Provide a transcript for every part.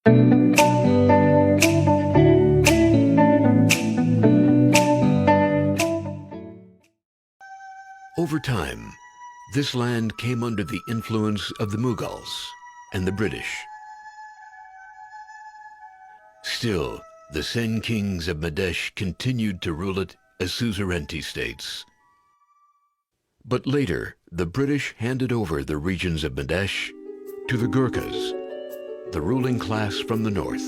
Over time, this land came under the influence of the Mughals and the British. Still, the Sen kings of Madhesh continued to rule it as suzerainty states. But later, the British handed over the regions of Madhesh to the Gurkhas, the ruling class from the north.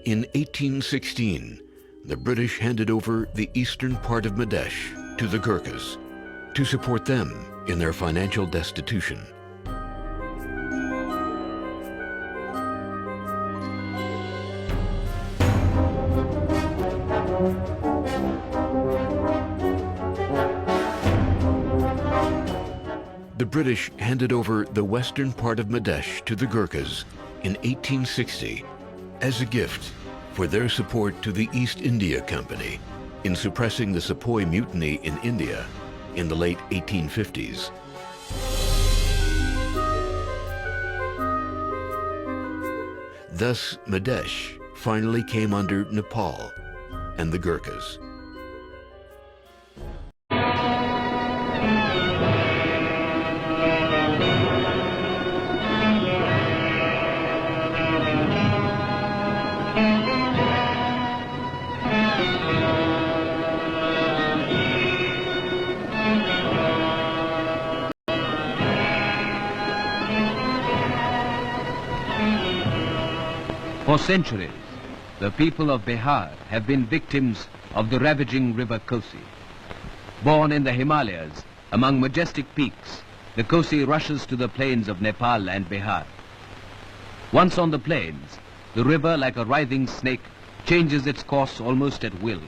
In 1816, the British handed over the eastern part of Madhesh to the Gurkhas to support them in their financial destitution. The British handed over the western part of Madhesh to the Gurkhas in 1860 as a gift for their support to the East India Company in suppressing the Sepoy Mutiny in India in the late 1850s. Thus, Madhesh finally came under Nepal and the Gurkhas. For centuries, the people of Bihar have been victims of the ravaging river Kosi. Born in the Himalayas, among majestic peaks, the Kosi rushes to the plains of Nepal and Bihar. Once on the plains, the river, like a writhing snake, changes its course almost at will.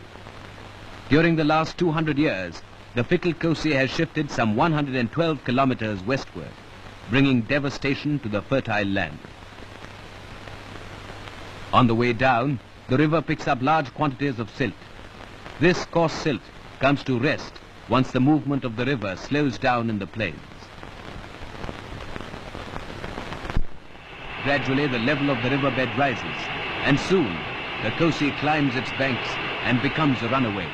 During the last 200 years, the fickle Kosi has shifted some 112 kilometers westward, bringing devastation to the fertile land. On the way down, the river picks up large quantities of silt. This coarse silt comes to rest once the movement of the river slows down in the plains. Gradually, the level of the riverbed rises, and soon the Kosi climbs its banks and becomes a runaway.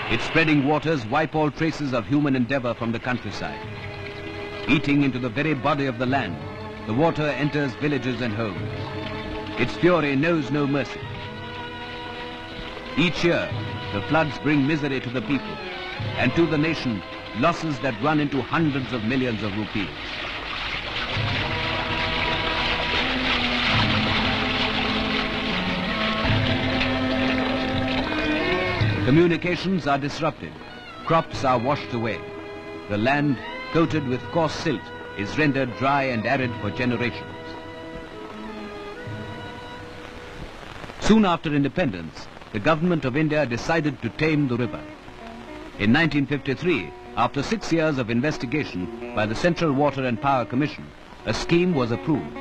Its spreading waters wipe all traces of human endeavor from the countryside. Eating into the very body of the land, the water enters villages and homes. Its fury knows no mercy. Each year, the floods bring misery to the people and to the nation losses that run into hundreds of millions of rupees. Communications are disrupted. Crops are washed away. The land, coated with coarse silt, is rendered dry and arid for generations. Soon after independence, the government of India decided to tame the river. In 1953, after 6 years of investigation by the Central Water and Power Commission, a scheme was approved.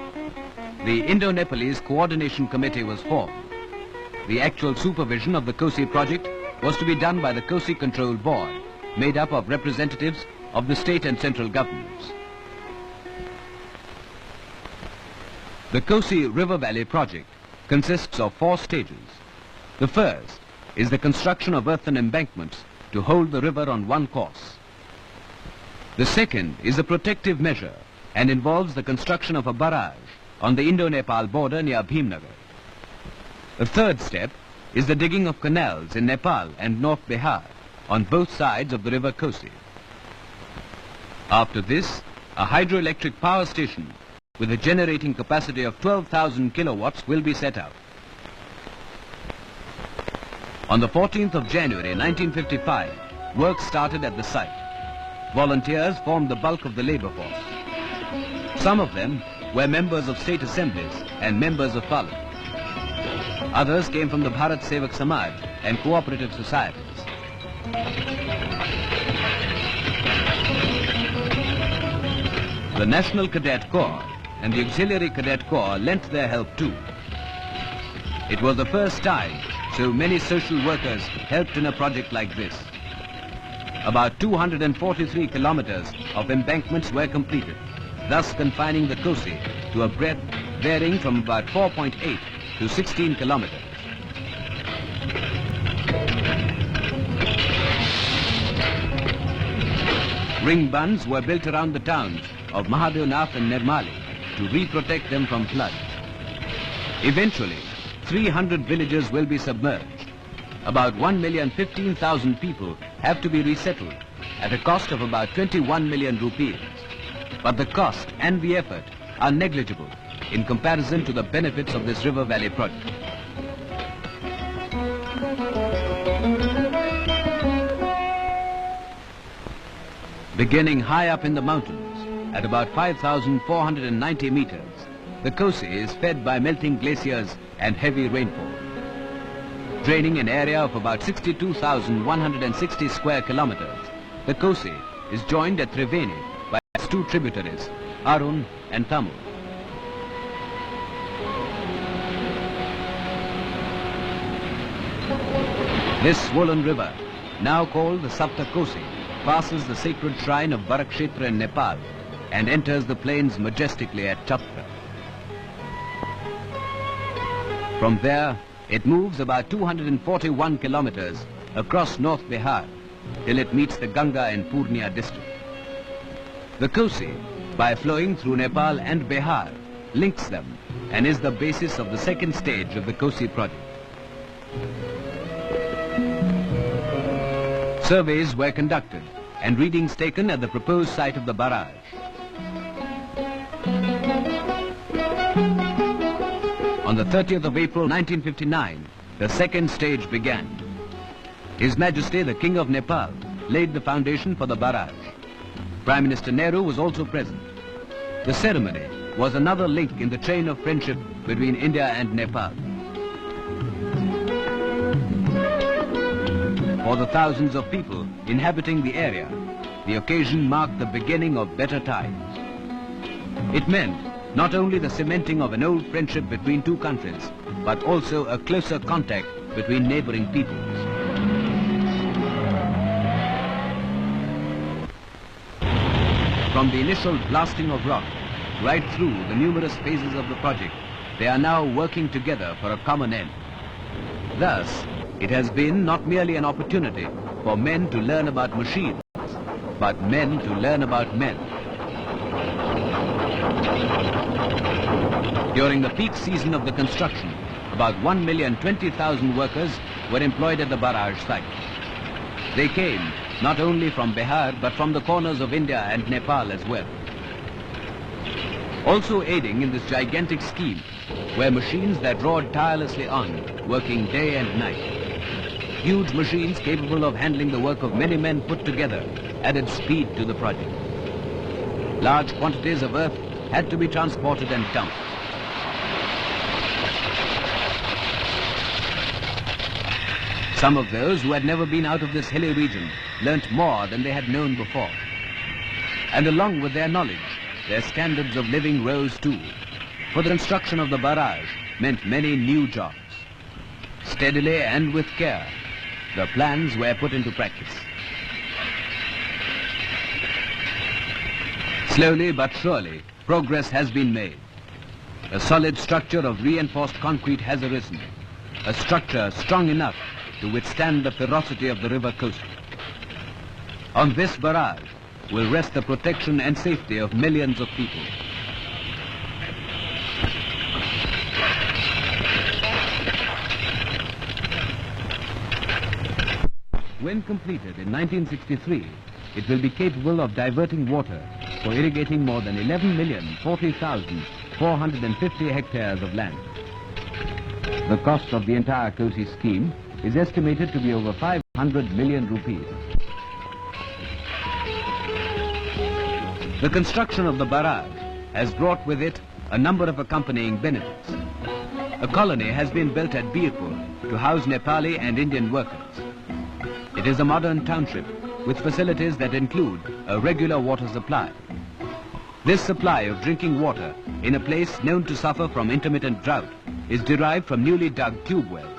The Indo-Nepalese Coordination Committee was formed. The actual supervision of the Kosi project was to be done by the Kosi Control Board, made up of representatives of the state and central governments. The Kosi River Valley project consists of 4 stages. The first is the construction of earthen embankments to hold the river on one course. The second is a protective measure and involves the construction of a barrage on the Indo-Nepal border near Bhimnagar. The third step is the digging of canals in Nepal and North Bihar on both sides of the river Kosi. After this, a hydroelectric power station with a generating capacity of 12,000 kilowatts will be set up. On the 14th of January 1955, work started at the site. Volunteers formed the bulk of the labor force. Some of them were members of state assemblies and members of parliament. Others came from the Bharat Sevak Samaj and cooperative societies. The National Cadet Corps and the Auxiliary Cadet Corps lent their help too. It was the first time so many social workers helped in a project like this. About 243 kilometers of embankments were completed. thus confining the Kosi to a breadth varying from about 4.8 to 16 kilometers. Ring bunds were built around the towns of Mahadevnath and Nirmali to re-protect them from floods. Eventually, 300 villages will be submerged. About 1,015,000 people have to be resettled at a cost of about 21 million rupees. But the cost and the effort are negligible in comparison to the benefits of this river valley project. Beginning high up in the mountains, at about 5,490 meters, the Kosi is fed by melting glaciers and heavy rainfall. Draining an area of about 62,160 square kilometers, the Kosi is joined at Triveni by its two tributaries, Arun and Tamil. This swollen river, now called the Sapta Kosi, passes the sacred shrine of Barakshetra in Nepal and enters the plains majestically at Chapra. From there, it moves about 241 kilometers across North Bihar till it meets the Ganga and Purnia district. The Kosi, by flowing through Nepal and Bihar, links them and is the basis of the second stage of the Kosi project. Surveys were conducted and readings taken at the proposed site of the barrage. On the 30th of April 1959, the second stage began. His Majesty the King of Nepal laid the foundation for the barrage. Prime Minister Nehru was also present. The ceremony was another link in the chain of friendship between India and Nepal. For the thousands of people inhabiting the area, the occasion marked the beginning of better times. It meant not only the cementing of an old friendship between two countries, but also a closer contact between neighboring peoples. From the initial blasting of rock right through the numerous phases of the project, they are now working together for a common end. Thus, it has been not merely an opportunity for men to learn about machines, but men to learn about men. During the peak season of the construction, about 1,020,000 workers were employed at the barrage site. They came not only from Bihar, but from the corners of India and Nepal as well. Also aiding in this gigantic scheme were machines that roared tirelessly on, working day and night. Huge machines capable of handling the work of many men put together added speed to the project. Large quantities of earth had to be transported and dumped. Some of those who had never been out of this hilly region learnt more than they had known before. And along with their knowledge, their standards of living rose too. For the construction of the barrage meant many new jobs. Steadily and with care, the plans were put into practice. Slowly but surely, progress has been made. A solid structure of reinforced concrete has arisen. A structure strong enough to withstand the ferocity of the river coast. On this barrage will rest the protection and safety of millions of people. When completed in 1963, it will be capable of diverting water for irrigating more than 11,040,450 hectares of land. The cost of the entire Kosi scheme is estimated to be over 500 million rupees. The construction of the barrage has brought with it a number of accompanying benefits. A colony has been built at Birpur to house Nepali and Indian workers. It is a modern township with facilities that include a regular water supply. This supply of drinking water in a place known to suffer from intermittent drought is derived from newly dug tube wells.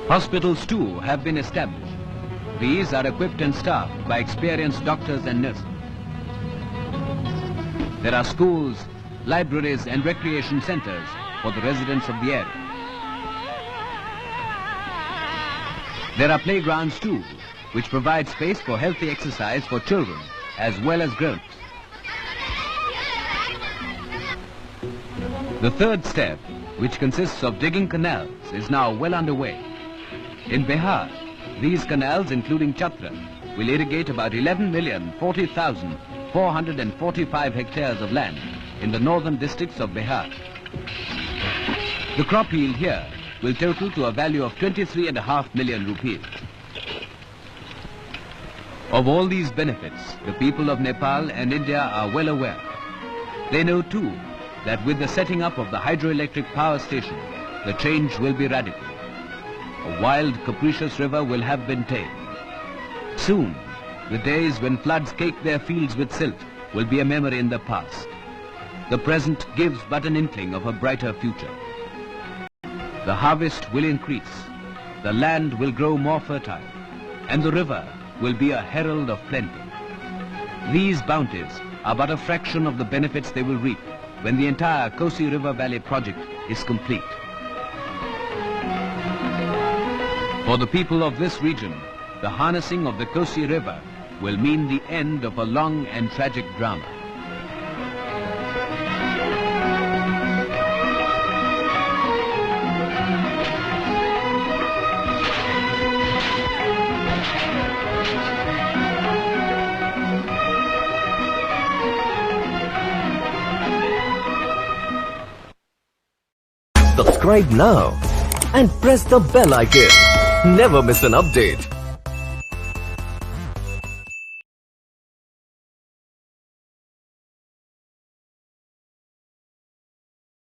Hospitals too have been established. These are equipped and staffed by experienced doctors and nurses. There are schools, libraries and recreation centers for the residents of the area. There are playgrounds too, which provide space for healthy exercise for children as well as grown-ups. The third step, which consists of digging canals, is now well underway. In Bihar, these canals, including Chatra, will irrigate about 11,040,445 hectares of land in the northern districts of Bihar. The crop yield here will total to a value of 23.5 million rupees. Of all these benefits, the people of Nepal and India are well aware. They know too that with the setting up of the hydroelectric power station, the change will be radical. A wild, capricious river will have been tamed. Soon, the days when floods cake their fields with silt will be a memory in the past. The present gives but an inkling of a brighter future. The harvest will increase, the land will grow more fertile, and the river will be a herald of plenty. These bounties are but a fraction of the benefits they will reap when the entire Kosi River Valley project is complete. For the people of this region, the harnessing of the Kosi River will mean the end of a long and tragic drama. Subscribe now and press the bell icon. Never miss an update.